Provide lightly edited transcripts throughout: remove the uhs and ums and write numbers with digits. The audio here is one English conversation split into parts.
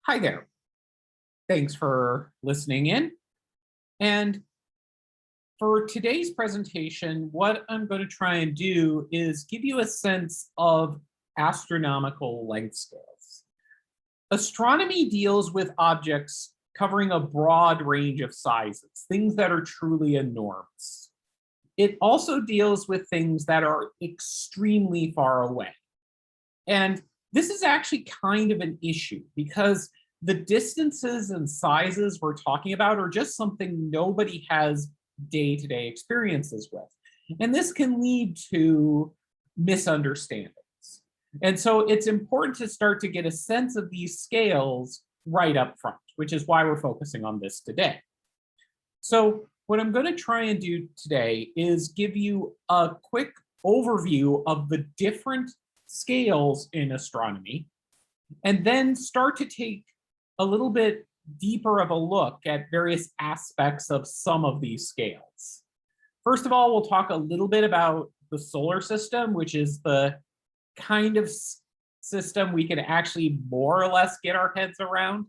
Hi there. Thanks for listening in. And for today's presentation, what I'm going to try and do is give you a sense of astronomical length scales. Astronomy deals with objects covering a broad range of sizes, things that are truly enormous. It also deals with things that are extremely far away. And this is actually kind of an issue because the distances and sizes we're talking about are just something nobody has day-to-day experiences with. And this can lead to misunderstandings. And so it's important to start to get a sense of these scales right up front, which is why we're focusing on this today. So what I'm going to try and do today is give you a quick overview of the different scales in astronomy, and then start to take a little bit deeper of a look at various aspects of some of these scales. First of all, we'll talk a little bit about the solar system, which is the kind of system we can actually more or less get our heads around.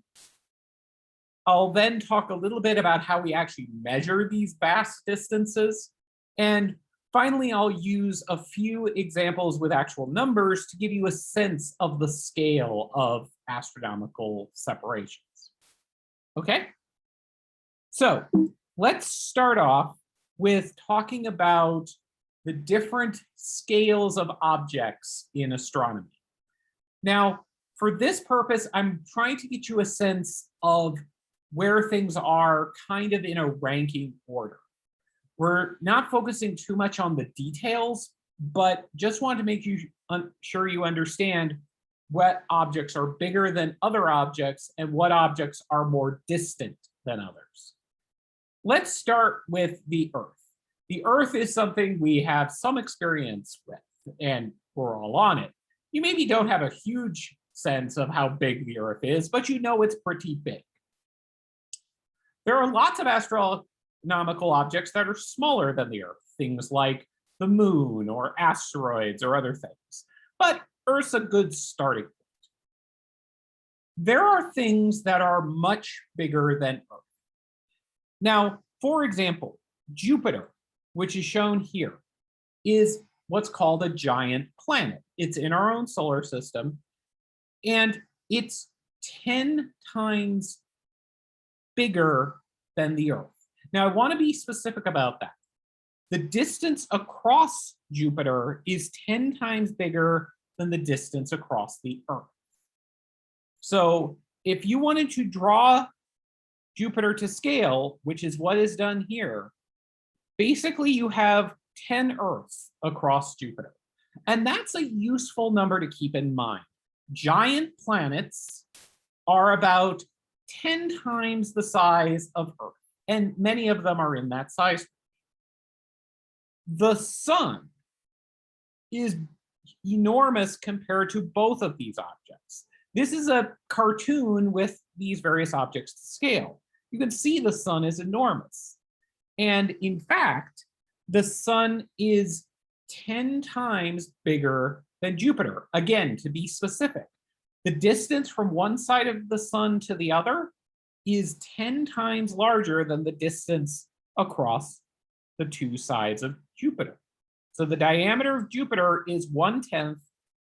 I'll then talk a little bit about how we actually measure these vast distances. And finally, I'll use a few examples with actual numbers to give you a sense of the scale of astronomical separations. Okay? So let's start off with talking about the different scales of objects in astronomy. Now, for this purpose, I'm trying to get you a sense of where things are kind of in a ranking order. We're not focusing too much on the details, but just want to make you sure you understand what objects are bigger than other objects and what objects are more distant than others. Let's start with the Earth. The Earth is something we have some experience with, and we're all on it. You maybe don't have a huge sense of how big the Earth is, but you know it's pretty big. There are lots of astronomical objects that are smaller than the Earth, things like the moon or asteroids or other things. But Earth's a good starting point. There are things that are much bigger than Earth. Now, for example, Jupiter, which is shown here, is what's called a giant planet. It's in our own solar system, and it's 10 times bigger than the Earth. Now, I want to be specific about that. The distance across Jupiter is 10 times bigger than the distance across the Earth. So if you wanted to draw Jupiter to scale, which is what is done here, basically you have 10 Earths across Jupiter. And that's a useful number to keep in mind. Giant planets are about 10 times the size of Earth, and many of them are in that size. The sun is enormous compared to both of these objects. This is a cartoon with these various objects to scale. You can see the sun is enormous. And in fact, the sun is 10 times bigger than Jupiter. Again, to be specific, the distance from one side of the sun to the other is 10 times larger than the distance across the two sides of Jupiter. So the diameter of Jupiter is 1/10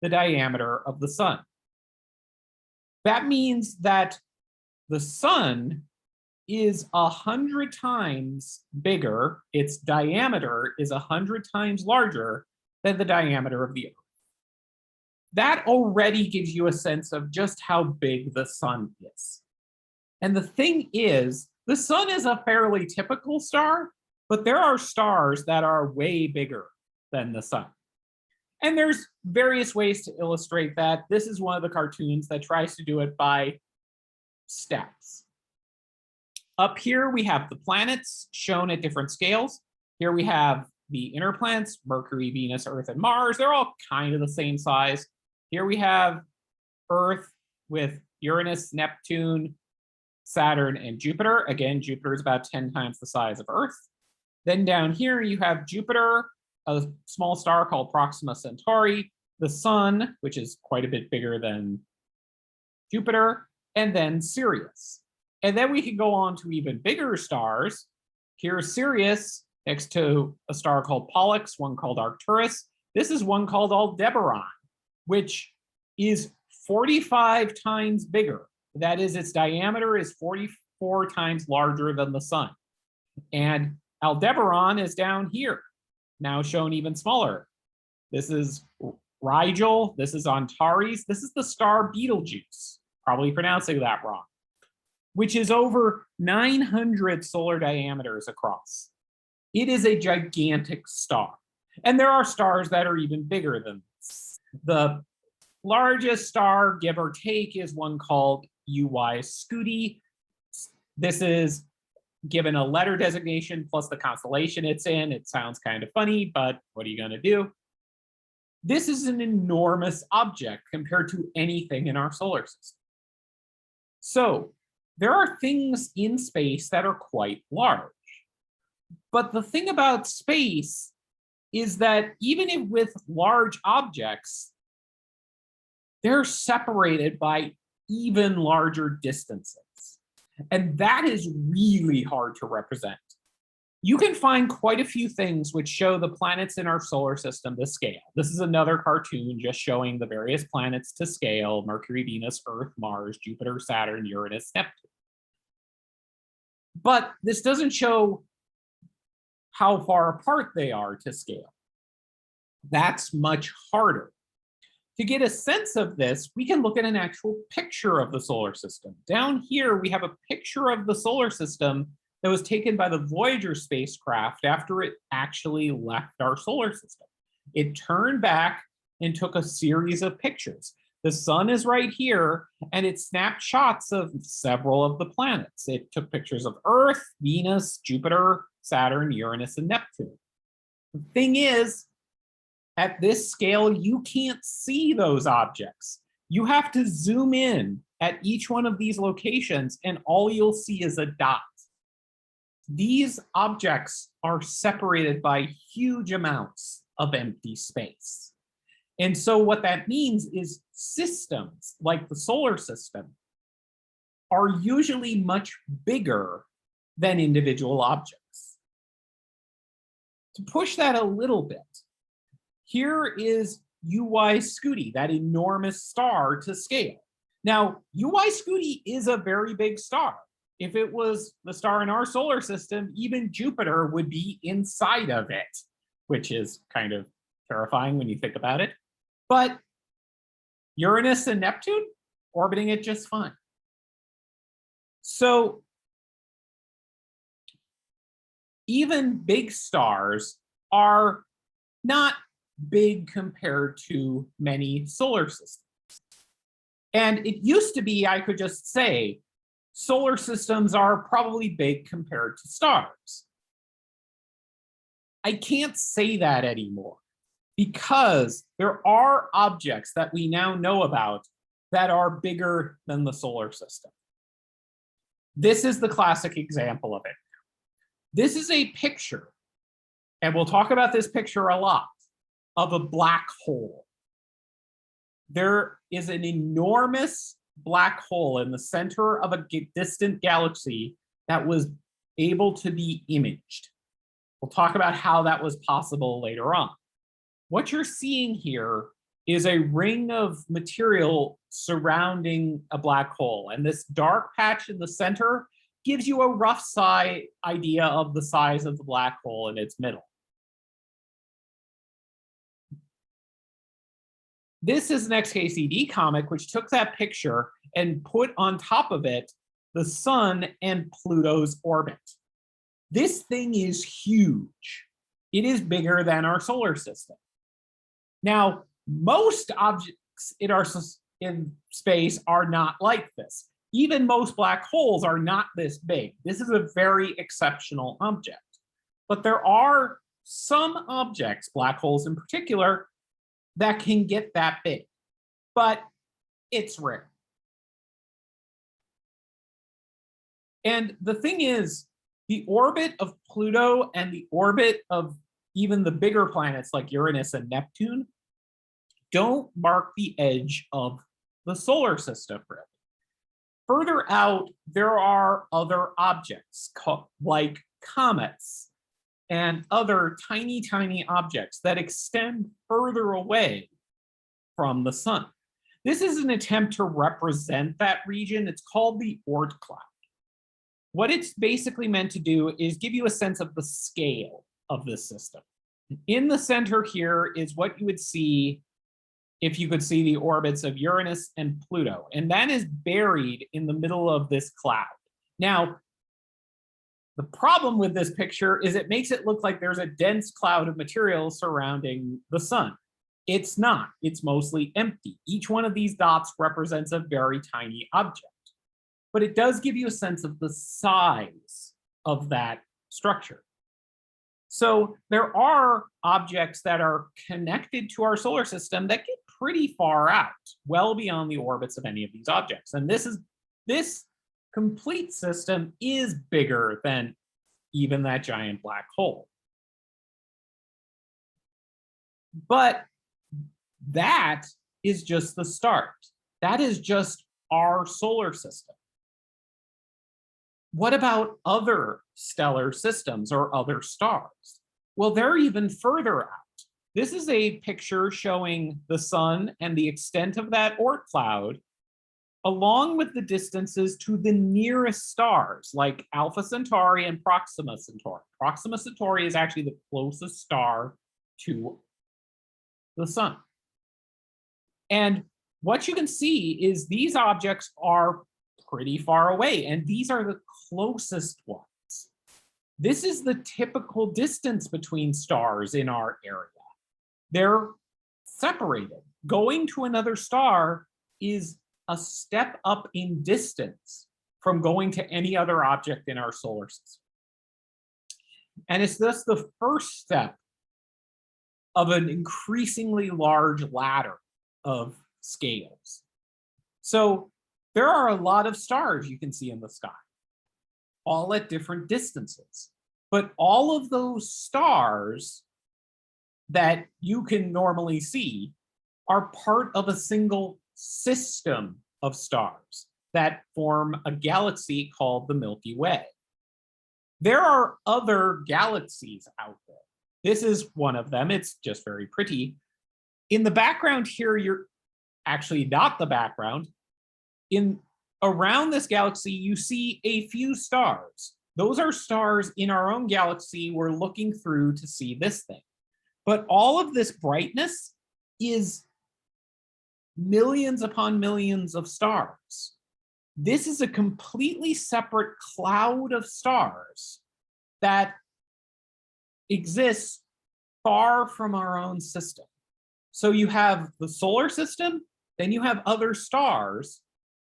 the diameter of the sun. That means that the sun is 100 times bigger, its diameter is 100 times larger than the diameter of the Earth. That already gives you a sense of just how big the sun is. And the thing is, the sun is a fairly typical star, but there are stars that are way bigger than the sun. And there's various ways to illustrate that. This is one of the cartoons that tries to do it by steps. Up here, we have the planets shown at different scales. Here we have the inner planets, Mercury, Venus, Earth, and Mars. They're all kind of the same size. Here we have Earth with Uranus, Neptune, Saturn, and Jupiter. Again, Jupiter is about 10 times the size of Earth. Then down here, you have Jupiter, a small star called Proxima Centauri, the sun, which is quite a bit bigger than Jupiter, and then Sirius. And then we can go on to even bigger stars. Here's Sirius next to a star called Pollux, one called Arcturus. This is one called Aldebaran, which is 45 times bigger. That is, its diameter is 44 times larger than the sun. And Aldebaran is down here, now shown even smaller. This is Rigel, this is Antares, this is the star Betelgeuse, probably pronouncing that wrong, which is over 900 solar diameters across. It is a gigantic star. And there are stars that are even bigger than this. The largest star, give or take, is one called UY Scuti. This is given a letter designation plus the constellation it's in. It sounds kind of funny, but what are you going to do? This is an enormous object compared to anything in our solar system. So there are things in space that are quite large. But the thing about space is that even with large objects, they're separated by even larger distances. And that is really hard to represent. You can find quite a few things which show the planets in our solar system to scale. This is another cartoon just showing the various planets to scale: Mercury, Venus, Earth, Mars, Jupiter, Saturn, Uranus, Neptune. But this doesn't show how far apart they are to scale. That's much harder. To get a sense of this, we can look at an actual picture of the solar system. Down here, we have a picture of the solar system that was taken by the Voyager spacecraft after it actually left our solar system. It turned back and took a series of pictures. The sun is right here, and it snapped shots of several of the planets. It took pictures of Earth, Venus, Jupiter, Saturn, Uranus, and Neptune. The thing is, at this scale, you can't see those objects. You have to zoom in at each one of these locations, and all you'll see is a dot. These objects are separated by huge amounts of empty space. And so what that means is systems like the solar system are usually much bigger than individual objects. To push that a little bit, here is UY Scuti, that enormous star to scale. Now, UY Scuti is a very big star. If it was the star in our solar system, even Jupiter would be inside of it, which is kind of terrifying when you think about it. But Uranus and Neptune, orbiting it just fine. So even big stars are not big compared to many solar systems. And it used to be, I could just say, solar systems are probably big compared to stars. I can't say that anymore because there are objects that we now know about that are bigger than the solar system. This is the classic example of it. This is a picture, and we'll talk about this picture a lot, of a black hole. There is an enormous black hole in the center of a distant galaxy that was able to be imaged. We'll talk about how that was possible later on. What you're seeing here is a ring of material surrounding a black hole, and this dark patch in the center gives you a rough idea of the size of the black hole in its middle. This is an XKCD comic which took that picture and put on top of it the sun and Pluto's orbit. This thing is huge. It is bigger than our solar system. Now, most objects in space are not like this. Even most black holes are not this big. This is a very exceptional object. But there are some objects, black holes in particular, that can get that big, but it's rare. And the thing is, the orbit of Pluto and the orbit of even the bigger planets like Uranus and Neptune don't mark the edge of the solar system, really. Further out, there are other objects like comets and other tiny, tiny objects that extend further away from the sun. This is an attempt to represent that region. It's called the Oort cloud. What it's basically meant to do is give you a sense of the scale of this system. In the center here is what you would see if you could see the orbits of Uranus and Pluto, and that is buried in the middle of this cloud. Now, the problem with this picture is it makes it look like there's a dense cloud of material surrounding the sun. It's not, it's mostly empty. Each one of these dots represents a very tiny object, but it does give you a sense of the size of that structure. So there are objects that are connected to our solar system that get pretty far out, well beyond the orbits of any of these objects. And this complete system is bigger than even that giant black hole. But that is just the start. That is just our solar system. What about other stellar systems or other stars? Well, they're even further out. This is a picture showing the sun and the extent of that Oort cloud, along with the distances to the nearest stars, like Alpha Centauri and Proxima Centauri. Proxima Centauri is actually the closest star to the sun. And what you can see is these objects are pretty far away, and these are the closest ones. This is the typical distance between stars in our area. They're separated. Going to another star is a step up in distance from going to any other object in our solar system. And it's thus the first step of an increasingly large ladder of scales. So there are a lot of stars you can see in the sky, all at different distances. But all of those stars that you can normally see are part of a single system of stars that form a galaxy called the Milky Way. There are other galaxies out there. This is one of them. It's just very pretty. In the background here, you're actually not the background. Around this galaxy, you see a few stars. Those are stars in our own galaxy we're looking through to see this thing. But all of this brightness is millions upon millions of stars. This is a completely separate cloud of stars that exists far from our own system. So you have the solar system, then you have other stars,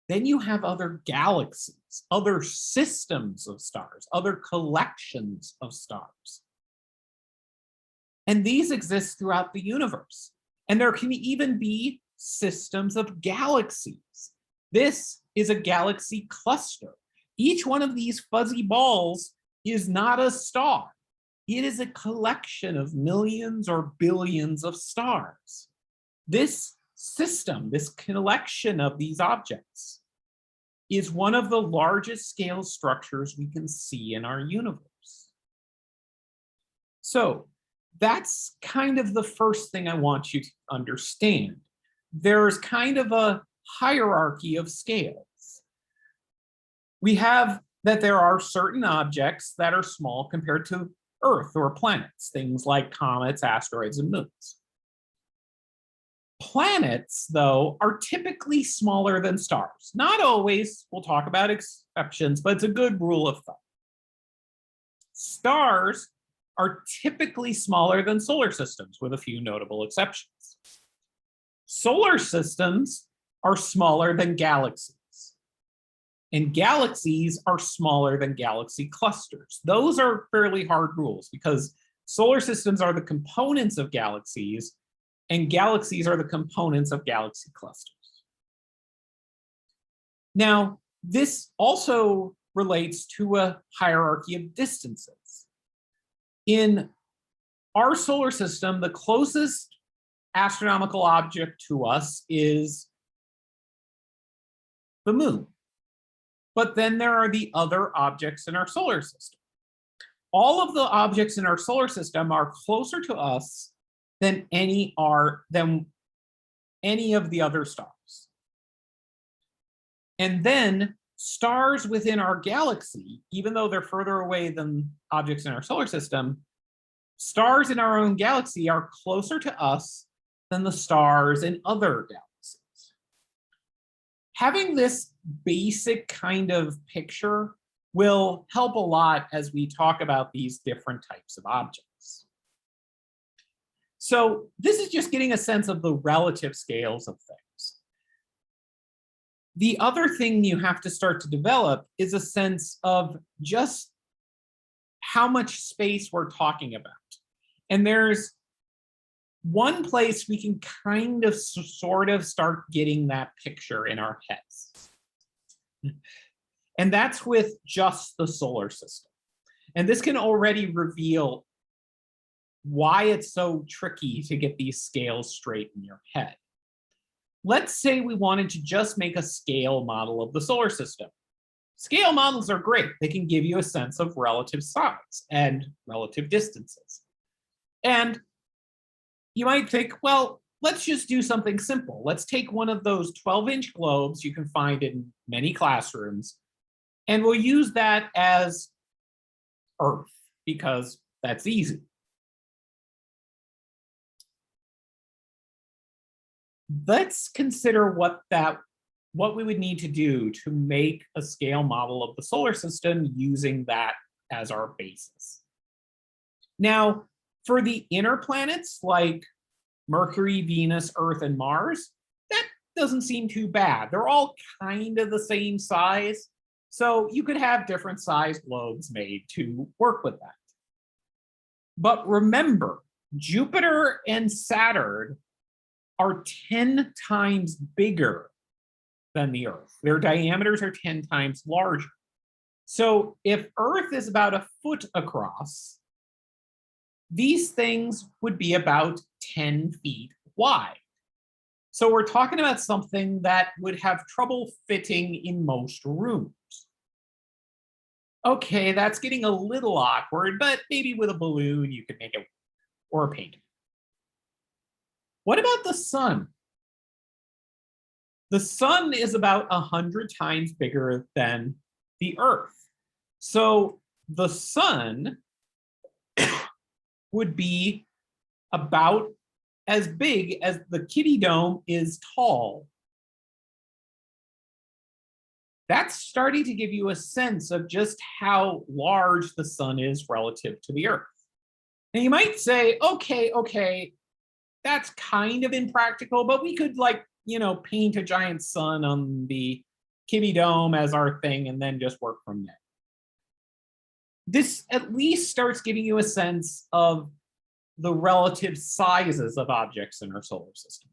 then you have other galaxies, other systems of stars, other collections of stars. And these exist throughout the universe. And there can even be systems of galaxies. This is a galaxy cluster. Each one of these fuzzy balls is not a star. It is a collection of millions or billions of stars. This system, this collection of these objects, is one of the largest scale structures we can see in our universe. So that's kind of the first thing I want you to understand. There's kind of a hierarchy of scales. We have that there are certain objects that are small compared to Earth or planets, things like comets, asteroids, and moons. Planets, though, are typically smaller than stars. Not always, we'll talk about exceptions, but it's a good rule of thumb. Stars are typically smaller than solar systems, with a few notable exceptions. Solar systems are smaller than galaxies. And galaxies are smaller than galaxy clusters. Those are fairly hard rules because solar systems are the components of galaxies, and galaxies are the components of galaxy clusters. Now, this also relates to a hierarchy of distances. In our solar system, the closest astronomical object to us is the moon. But then there are the other objects in our solar system. All of the objects in our solar system are closer to us than any of the other stars. And then stars within our galaxy, even though they're further away than objects in our solar system, stars in our own galaxy are closer to us than the stars in other galaxies. Having this basic kind of picture will help a lot as we talk about these different types of objects. So this is just getting a sense of the relative scales of things. The other thing you have to start to develop is a sense of just how much space we're talking about. And there's one place we can kind of sort of start getting that picture in our heads. And that's with just the solar system. And this can already reveal why it's so tricky to get these scales straight in your head. Let's say we wanted to just make a scale model of the solar system. Scale models are great. They can give you a sense of relative size and relative distances. And you might think, well, let's just do something simple. Let's take one of those 12-inch globes you can find in many classrooms, and we'll use that as Earth because that's easy. Let's consider what we would need to do to make a scale model of the solar system using that as our basis. Now, for the inner planets like Mercury, Venus, Earth, and Mars, that doesn't seem too bad. They're all kind of the same size. So you could have different size globes made to work with that. But remember, Jupiter and Saturn are 10 times bigger than the Earth. Their diameters are 10 times larger. So if Earth is about a foot across, these things would be about 10 feet wide. So we're talking about something that would have trouble fitting in most rooms. Okay, that's getting a little awkward, but maybe with a balloon you could make it, or a painting. What about the sun? The sun is about 100 times bigger than the Earth. So the sun would be about as big as the Kitty Dome is tall. That's starting to give you a sense of just how large the sun is relative to the Earth. And you might say, okay, that's kind of impractical, but we could paint a giant sun on the Kitty Dome as our thing and then just work from there. This at least starts giving you a sense of the relative sizes of objects in our solar system.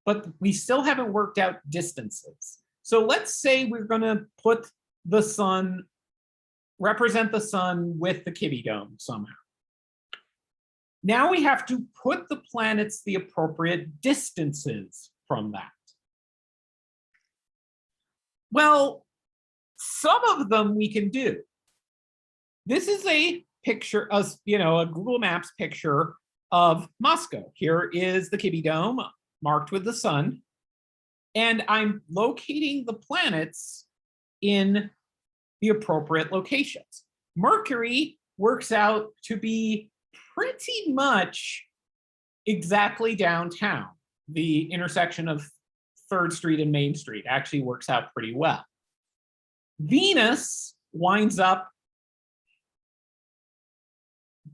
But we still haven't worked out distances. So let's say we're going to put the sun, represent the sun with the Kitty Dome somehow. Now we have to put the planets the appropriate distances from that. Well, some of them we can do. This is a picture of, a Google Maps picture of Moscow. Here is the Kitty Dome marked with the sun. And I'm locating the planets in the appropriate locations. Mercury works out to be pretty much exactly downtown. The intersection of 3rd Street and Main Street actually works out pretty well. Venus winds up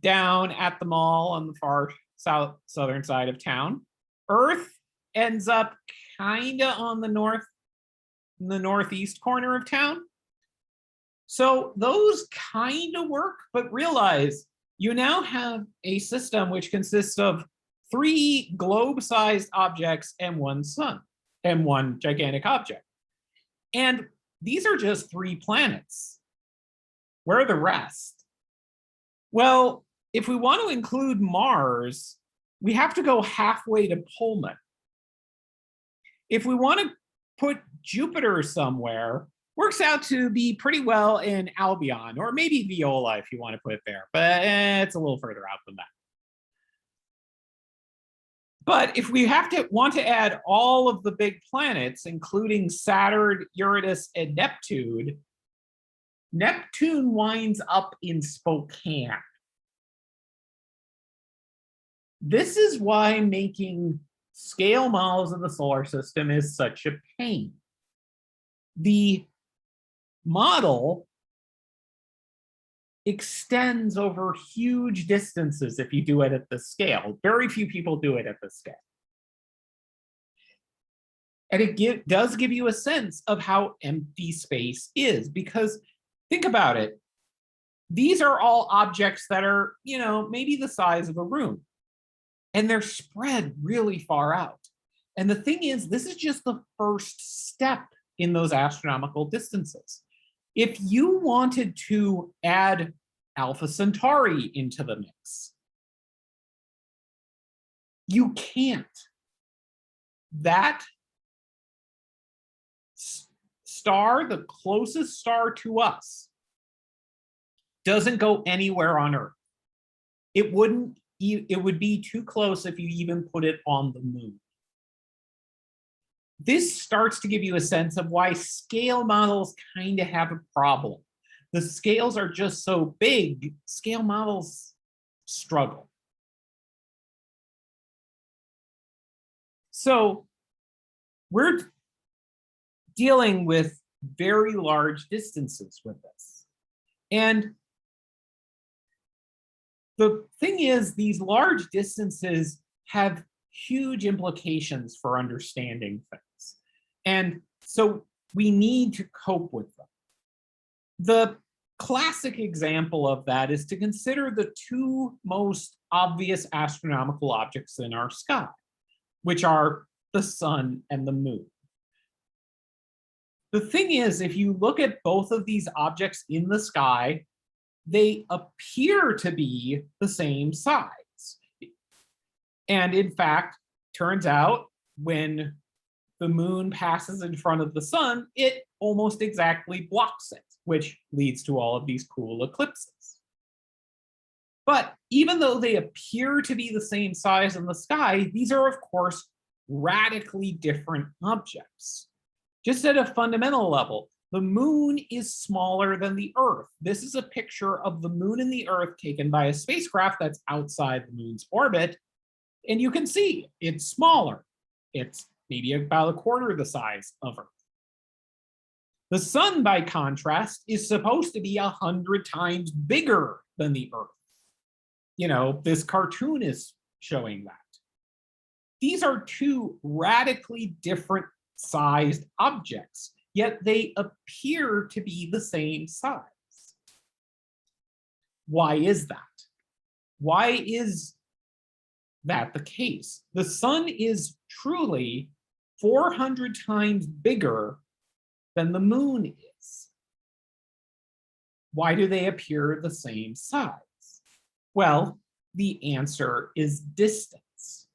down at the mall on the far southern side of town. Earth ends up kind of on the northeast corner of town. So those kind of work, but realize you now have a system which consists of 3 globe-sized objects and 1 sun, and 1 gigantic object. And these are just 3 planets. Where are the rest? Well, if we want to include Mars, we have to go halfway to Pullman. If we want to put Jupiter somewhere, works out to be pretty well in Albion, or maybe Viola if you want to put it there, but it's a little further out than that. But if we want to add all of the big planets, including Saturn, Uranus, and Neptune, Neptune winds up in Spokane. This is why making scale models of the solar system is such a pain. The model extends over huge distances if you do it at this scale. Very few people do it at this scale. And it does give you a sense of how empty space is, because think about it. These are all objects that are, maybe the size of a room, and they're spread really far out. And the thing is, this is just the first step in those astronomical distances. If you wanted to add Alpha Centauri into the mix, you can't. That star, the closest star to us, doesn't go anywhere on Earth. It would be too close if you even put it on the moon. This starts to give you a sense of why scale models kind of have a problem. The scales are just so big, scale models struggle. So we're dealing with very large distances with this. And the thing is, these large distances have huge implications for understanding things. And so we need to cope with them. The classic example of that is to consider the two most obvious astronomical objects in our sky, which are the sun and the moon. The thing is, if you look at both of these objects in the sky, they appear to be the same size. And in fact, turns out when the moon passes in front of the sun, it almost exactly blocks it, which leads to all of these cool eclipses. But even though they appear to be the same size in the sky, these are, of course, radically different objects. Just at a fundamental level, the moon is smaller than the Earth. This is a picture of the moon and the Earth taken by a spacecraft that's outside the moon's orbit. And you can see it's smaller. It's maybe about a quarter the size of Earth. The sun, by contrast, is supposed to be 100 times bigger than the Earth. This cartoon is showing that. These are two radically different sized objects, yet they appear to be the same size. Why is that? Why is that the case? The sun is truly 400 times bigger than the moon is. Why do they appear the same size? Well, the answer is distance.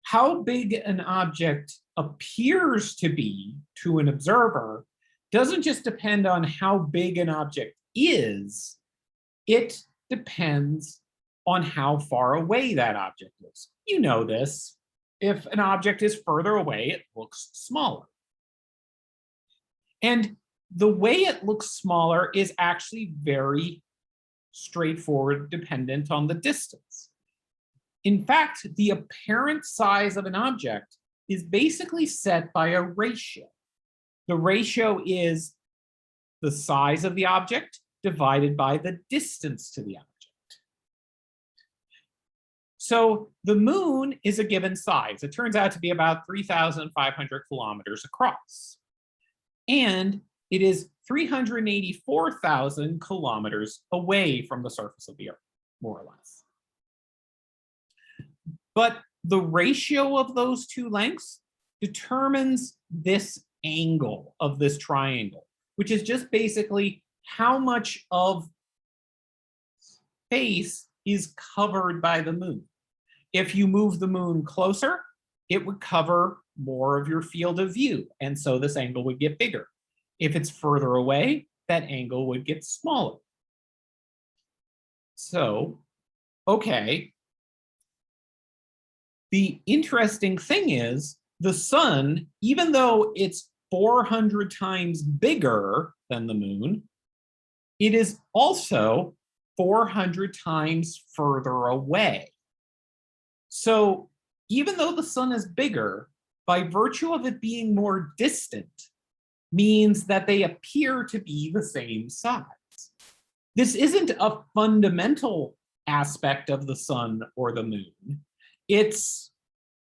How big an object appears to be to an observer doesn't just depend on how big an object is, it depends on how far away that object is. You know this. If an object is further away, it looks smaller. And the way it looks smaller is actually very straightforward, dependent on the distance. In fact, the apparent size of an object is basically set by a ratio. The ratio is the size of the object divided by the distance to the object. So the moon is a given size. It turns out to be about 3,500 kilometers across. And it is 384,000 kilometers away from the surface of the Earth, more or less. But the ratio of those two lengths determines this angle of this triangle, which is just basically how much of space is covered by the moon. If you move the moon closer, it would cover more of your field of view, and so this angle would get bigger. If it's further away, that angle would get smaller. So, okay. The interesting thing is the sun, even though it's 400 times bigger than the moon, it is also 400 times further away. So even though the sun is bigger, by virtue of it being more distant, means that they appear to be the same size. This isn't a fundamental aspect of the sun or the moon. It's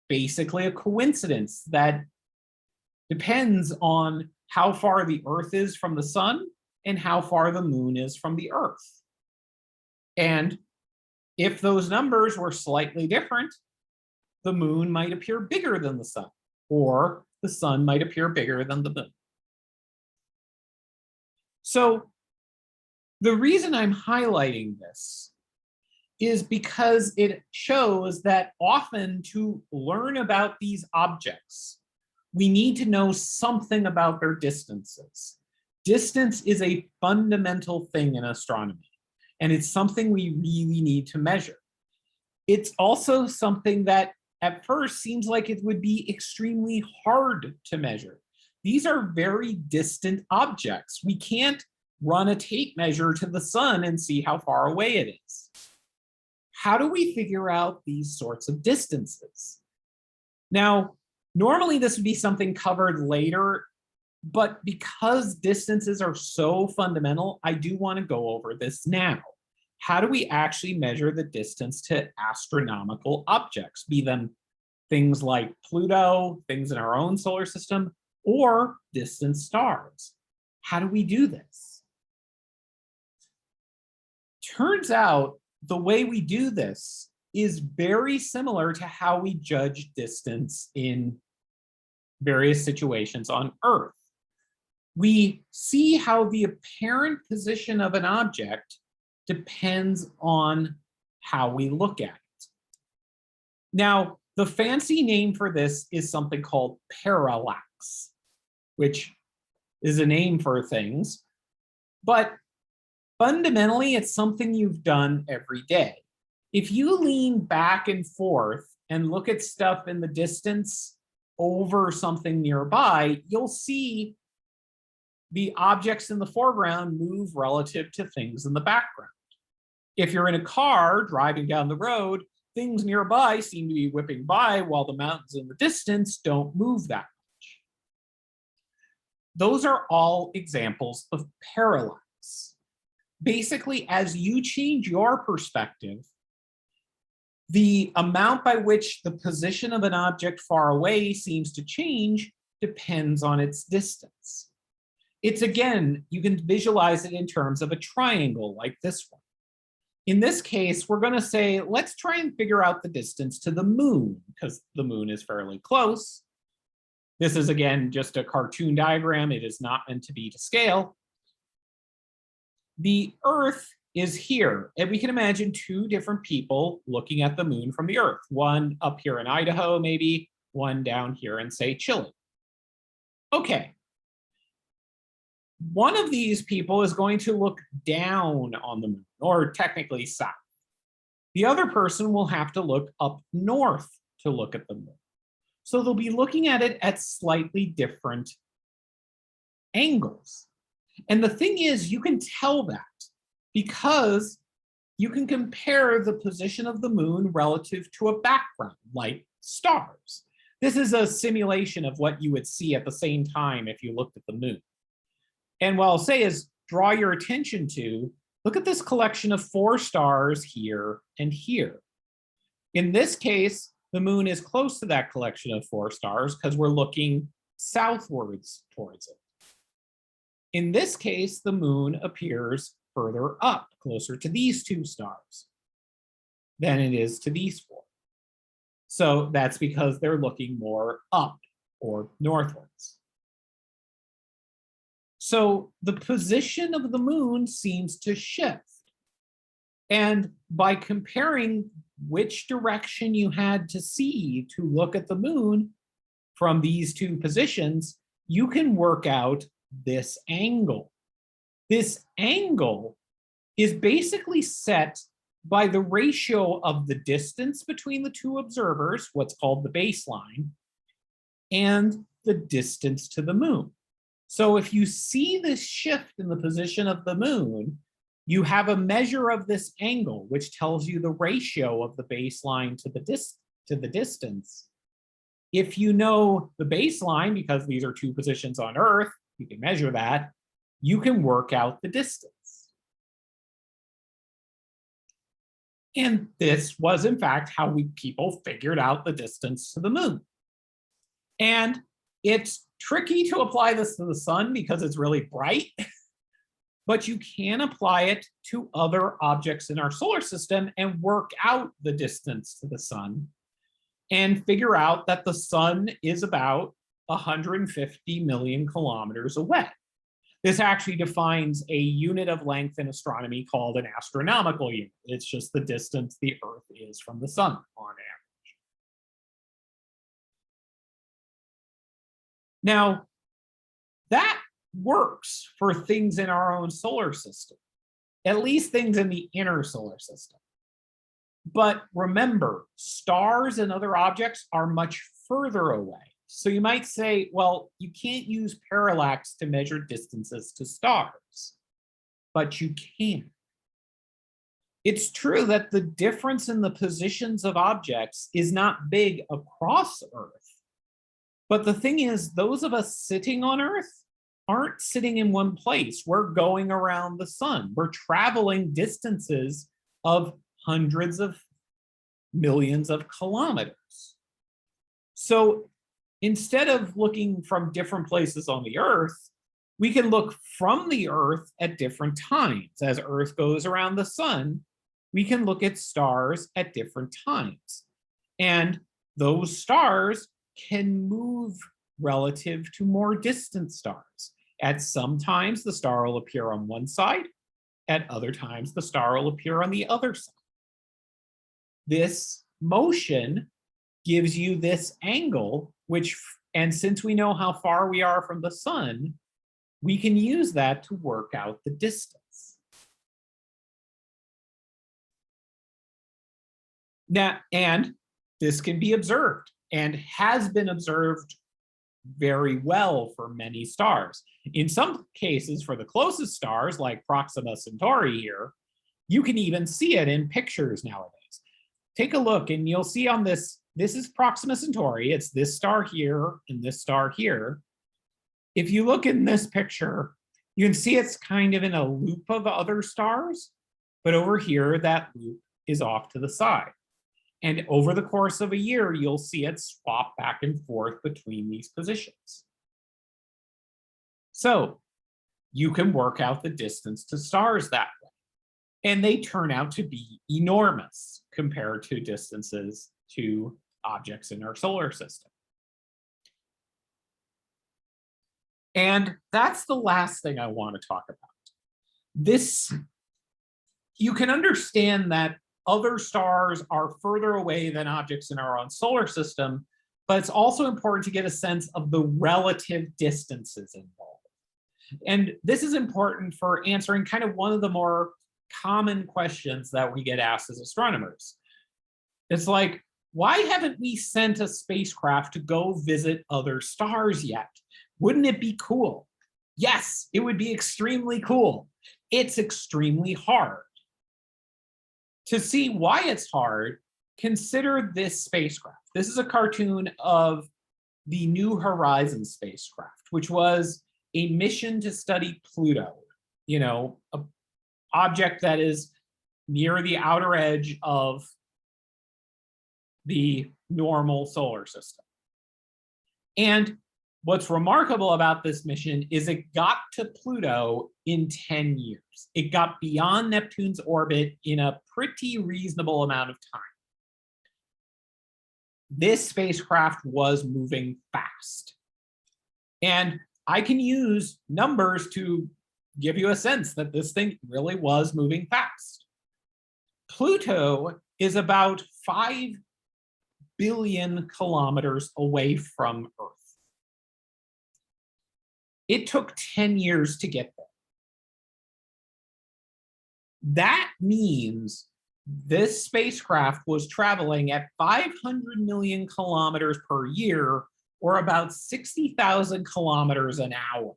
basically a coincidence that depends on how far the Earth is from the sun and how far the moon is from the Earth. And if those numbers were slightly different, the moon might appear bigger than the sun, or the sun might appear bigger than the moon. So the reason I'm highlighting this is because it shows that often to learn about these objects, we need to know something about their distances. Distance is a fundamental thing in astronomy, and it's something we really need to measure. It's also something that at first seems like it would be extremely hard to measure. These are very distant objects. We can't run a tape measure to the sun and see how far away it is. How do we figure out these sorts of distances? Now, normally this would be something covered later, but because distances are so fundamental, I do want to go over this now. How do we actually measure the distance to astronomical objects, be them things like Pluto, things in our own solar system, or distant stars? How do we do this? Turns out the way we do this is very similar to how we judge distance in various situations on Earth. We see how the apparent position of an object depends on how we look at it. Now, the fancy name for this is something called parallax, which is a name for things, but fundamentally, it's something you've done every day. If you lean back and forth and look at stuff in the distance over something nearby, you'll see the objects in the foreground move relative to things in the background. If you're in a car driving down the road, things nearby seem to be whipping by while the mountains in the distance don't move that much. Those are all examples of parallax. Basically, as you change your perspective, the amount by which the position of an object far away seems to change depends on its distance. It's, again, you can visualize it in terms of a triangle like this one. In this case, we're going to say, let's try and figure out the distance to the moon, because the moon is fairly close. This is, again, just a cartoon diagram. It is not meant to be to scale. The Earth is here, and we can imagine two different people looking at the moon from the Earth. One up here in Idaho, maybe, one down here in, say, Chile. Okay. One of these people is going to look down on the moon, or technically south. The other person will have to look up north to look at the moon. So they'll be looking at it at slightly different angles. And the thing is, you can tell that because you can compare the position of the moon relative to a background, like stars. This is a simulation of what you would see at the same time if you looked at the moon. And what I'll say is, draw your attention to, look at this collection of 4 stars here and here. In this case, the moon is close to that collection of 4 stars because we're looking southwards towards it. In this case, the moon appears further up, closer to these 2 stars than it is to these 4. So that's because they're looking more up or northwards. So the position of the moon seems to shift. And by comparing which direction you had to see to look at the moon from these 2 positions, you can work out this angle. This angle is basically set by the ratio of the distance between the two observers, what's called the baseline, and the distance to the moon. So if you see this shift in the position of the moon, you have a measure of this angle, which tells you the ratio of the baseline to the distance. If you know the baseline, because these are two positions on Earth, you can measure that, you can work out the distance. And this was, in fact, how people figured out the distance to the moon. And it's tricky to apply this to the sun because it's really bright, but you can apply it to other objects in our solar system and work out the distance to the sun and figure out that the sun is about 150 million kilometers away. This actually defines a unit of length in astronomy called an astronomical unit. It's just the distance the Earth is from the sun on average. Now, that works for things in our own solar system, at least things in the inner solar system. But remember, stars and other objects are much further away. So you might say, well, you can't use parallax to measure distances to stars, but you can. It's true that the difference in the positions of objects is not big across Earth. But the thing is, those of us sitting on Earth aren't sitting in one place. We're going around the sun. We're traveling distances of hundreds of millions of kilometers. So instead of looking from different places on the Earth, we can look from the Earth at different times. As Earth goes around the sun, we can look at stars at different times. And those stars can move relative to more distant stars. At some times, the star will appear on one side. At other times, the star will appear on the other side. This motion gives you this angle, and since we know how far we are from the sun, we can use that to work out the distance. Now, and this can be observed and has been observed very well for many stars. In some cases, for the closest stars, like Proxima Centauri here, you can even see it in pictures nowadays. Take a look and you'll see on this is Proxima Centauri. It's this star here and this star here. If you look in this picture, you can see it's kind of in a loop of other stars, but over here, that loop is off to the side. And over the course of a year, you'll see it swap back and forth between these positions. So you can work out the distance to stars that way. And they turn out to be enormous compared to distances to objects in our solar system. And that's the last thing I want to talk about. You can understand that other stars are further away than objects in our own solar system, but it's also important to get a sense of the relative distances involved. And this is important for answering kind of one of the more common questions that we get asked as astronomers. It's like, why haven't we sent a spacecraft to go visit other stars yet? Wouldn't it be cool? Yes, it would be extremely cool. It's extremely hard. To see why it's hard, consider this spacecraft. This is a cartoon of the New Horizons spacecraft, which was a mission to study Pluto, an object that is near the outer edge of the normal solar system. And what's remarkable about this mission is it got to Pluto in 10 years. It got beyond Neptune's orbit in a pretty reasonable amount of time. This spacecraft was moving fast. And I can use numbers to give you a sense that this thing really was moving fast. Pluto is about 5 billion kilometers away from Earth. It took 10 years to get there. That means this spacecraft was traveling at 500 million kilometers per year, or about 60,000 kilometers an hour.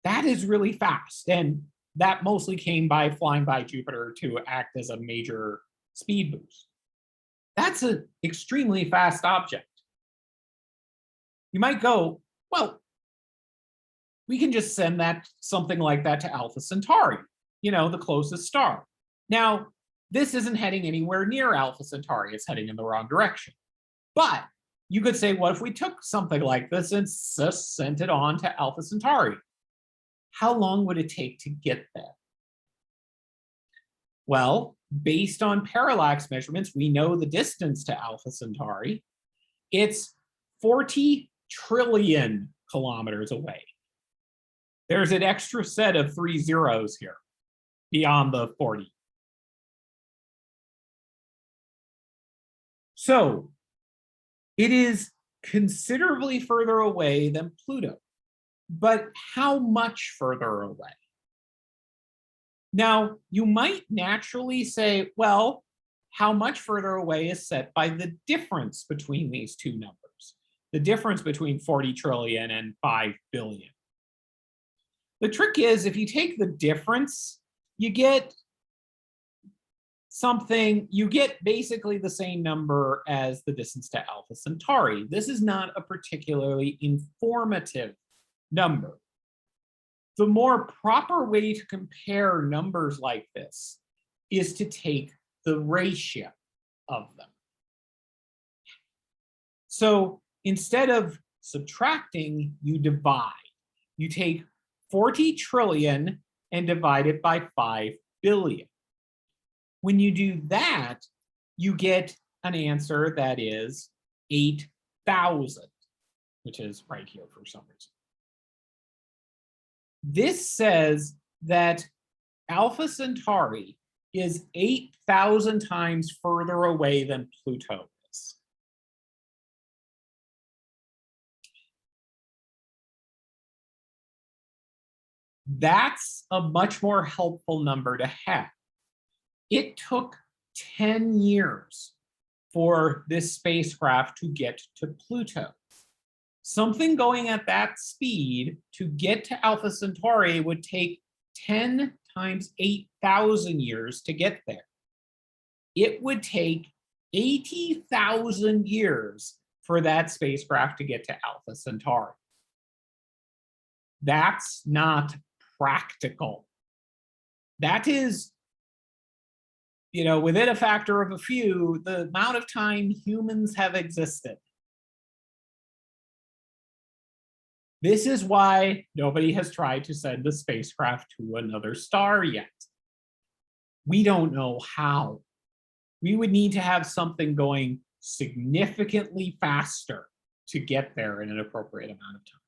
That is really fast. And that mostly came by flying by Jupiter to act as a major speed boost. That's an extremely fast object. You might go, well, we can just send that something like that to Alpha Centauri, the closest star. Now, this isn't heading anywhere near Alpha Centauri. It's heading in the wrong direction. But you could say, what if we took something like this and just sent it on to Alpha Centauri? How long would it take to get there? Well, based on parallax measurements, we know the distance to Alpha Centauri. It's 40 trillion kilometers away. There's an extra set of 3 zeros here beyond the 40. So it is considerably further away than Pluto. But how much further away? Now, you might naturally say, well, how much further away is set by the difference between these two numbers, the difference between 40 trillion and 5 billion. The trick is, if you take the difference, you get basically the same number as the distance to Alpha Centauri. This is not a particularly informative number. The more proper way to compare numbers like this is to take the ratio of them. So instead of subtracting, you divide. You take 40 trillion and divide it by 5 billion. When you do that, you get an answer that is 8,000, which is right here for some reason. This says that Alpha Centauri is 8,000 times further away than Pluto is. That's a much more helpful number to have. It took 10 years for this spacecraft to get to Pluto. Something going at that speed to get to Alpha Centauri would take 10 times 8,000 years to get there. It would take 80,000 years for that spacecraft to get to Alpha Centauri. That's not practical. That is, within a factor of a few, the amount of time humans have existed. This is why nobody has tried to send a spacecraft to another star yet. We don't know how. We would need to have something going significantly faster to get there in an appropriate amount of time.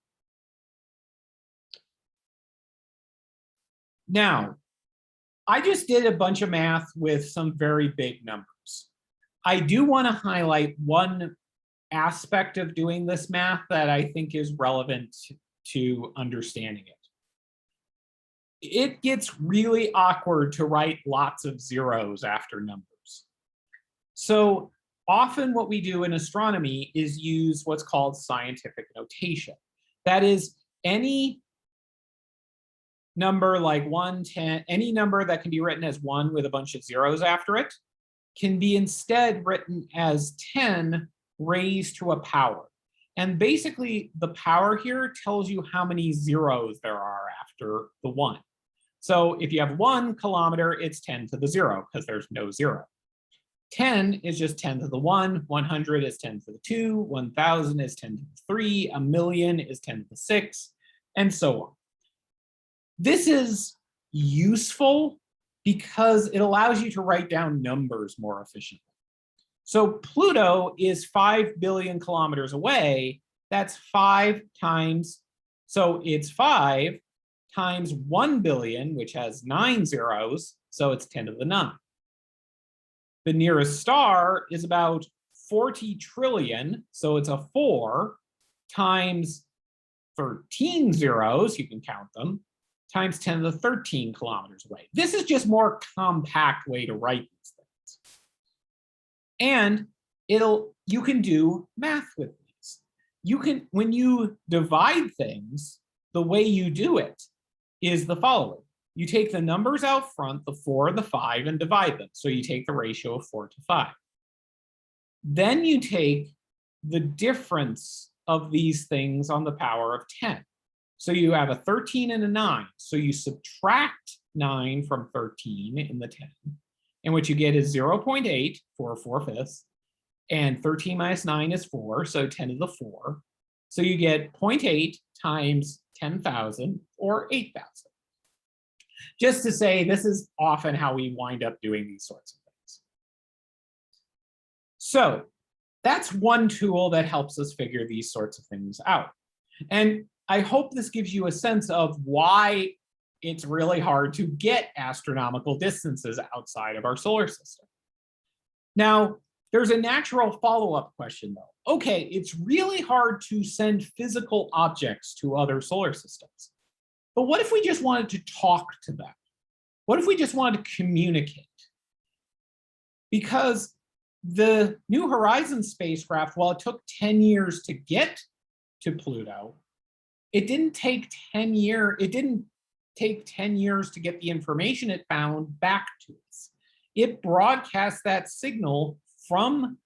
Now, I just did a bunch of math with some very big numbers. I do want to highlight one aspect of doing this math that I think is relevant to understanding it. It gets really awkward to write lots of zeros after numbers. So often what we do in astronomy is use what's called scientific notation. That is, any number like 1, 10, any number that can be written as 1 with a bunch of zeros after it can be instead written as 10 raised to a power. And basically, the power here tells you how many zeros there are after the 1. So if you have 1 kilometer, it's 10 to the 0, because there's no 0. 10 is just 10 to the 1, 100 is 10 to the 2, 1,000 is 10 to the 3, a million is 10 to the 6, and so on. This is useful because it allows you to write down numbers more efficiently. So Pluto is 5 billion kilometers away. That's 5 times, so it's 5 times 1 billion, which has 9 zeros, so it's 10 to the 9. The nearest star is about 40 trillion, so it's a 4 times 13 zeros, you can count them, times 10 to the 13 kilometers away. This is just more compact way to write these things. And you can do math with these. You can, when you divide things, the way you do it is the following. You take the numbers out front, the 4 and the 5, and divide them. So you take the ratio of 4 to 5. Then you take the difference of these things on the power of 10. So you have a 13 and a 9. So you subtract 9 from 13 in the 10. And what you get is 0.8 for 4/5. And 13 minus 9 is 4, so 10 to the 4. So you get 0.8 times 10,000 or 8,000. Just to say, this is often how we wind up doing these sorts of things. So that's one tool that helps us figure these sorts of things out. And I hope this gives you a sense of why it's really hard to get astronomical distances outside of our solar system. Now, there's a natural follow-up question though. Okay, it's really hard to send physical objects to other solar systems. But what if we just wanted to talk to them? What if we just wanted to communicate? Because the New Horizons spacecraft, while it took 10 years to get to Pluto, it didn't take 10 years to get the information it found back to us. It broadcast that signal from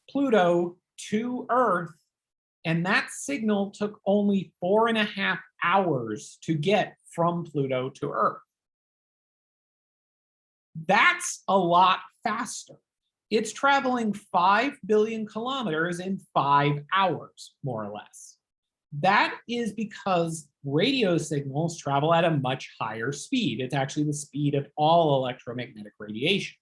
Pluto to Earth, and that signal took only 4.5 hours to get from Pluto to Earth. That's a lot faster. It's traveling 5 billion kilometers in 5 hours, more or less. That is because radio signals travel at a much higher speed. It's actually the speed of all electromagnetic radiation.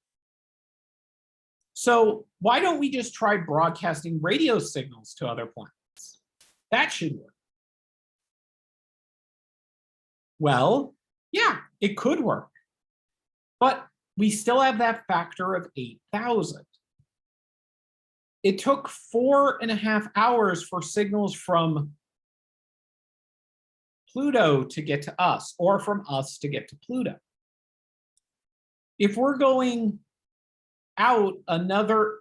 So why don't we just try broadcasting radio signals to other planets? That should work. Well, yeah, it could work. But we still have that factor of 8,000. It took 4.5 hours for signals from Pluto to get to us, or from us to get to Pluto. If we're going out another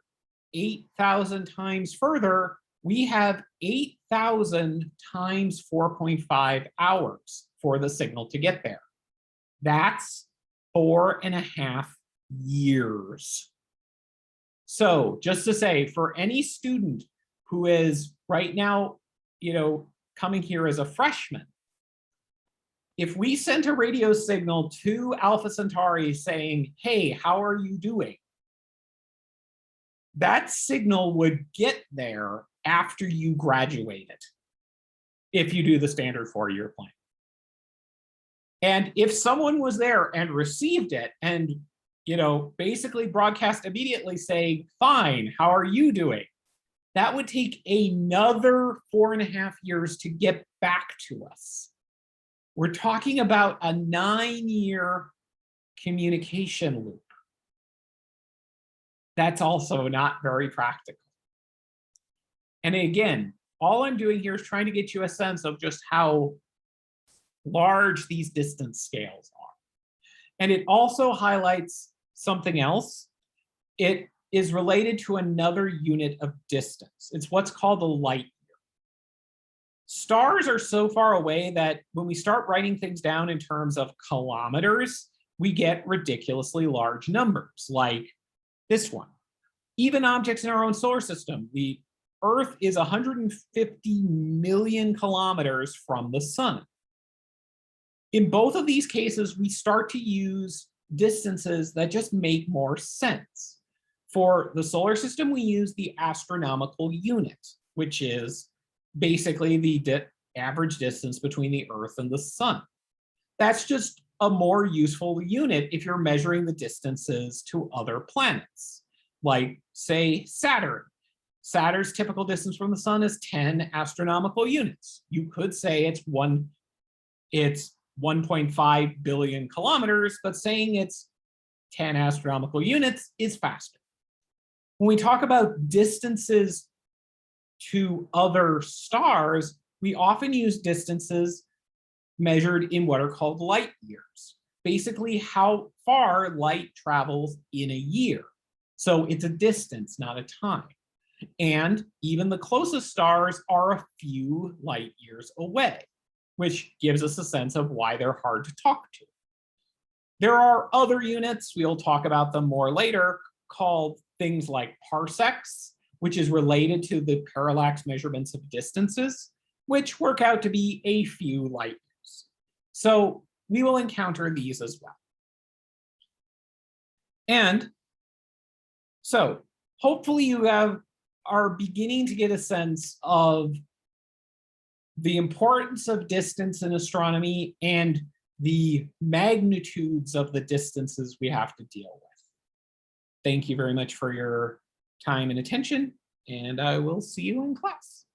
8,000 times further, we have 8,000 times 4.5 hours for the signal to get there. That's 4.5 years. So just to say, for any student who is right now, coming here as a freshman, if we sent a radio signal to Alpha Centauri saying, hey, how are you doing? That signal would get there after you graduated, if you do the standard 4-year plan. And if someone was there and received it and, basically broadcast immediately saying, fine, how are you doing? That would take another 4.5 years to get back to us. We're talking about a 9-year communication loop. That's also not very practical. And again, all I'm doing here is trying to get you a sense of just how large these distance scales are. And it also highlights something else. It is related to another unit of distance. It's what's called the light year. Stars are so far away that when we start writing things down in terms of kilometers, we get ridiculously large numbers, like this one. Even objects in our own solar system, the Earth is 150 million kilometers from the sun. In both of these cases, we start to use distances that just make more sense. For the solar system, we use the astronomical unit, which is basically the average distance between the Earth and the sun. That's just a more useful unit if you're measuring the distances to other planets, like, say, Saturn. Saturn's typical distance from the sun is 10 astronomical units. You could say it's 1.5 billion kilometers, but saying it's 10 astronomical units is faster. When we talk about distances to other stars, we often use distances measured in what are called light years, basically how far light travels in a year. So it's a distance, not a time. And even the closest stars are a few light years away, which gives us a sense of why they're hard to talk to. There are other units, we'll talk about them more later, called things like parsecs, which is related to the parallax measurements of distances, which work out to be a few light years. So we will encounter these as well. And so hopefully you are beginning to get a sense of the importance of distance in astronomy and the magnitudes of the distances we have to deal with. Thank you very much for your time and attention, and I will see you in class.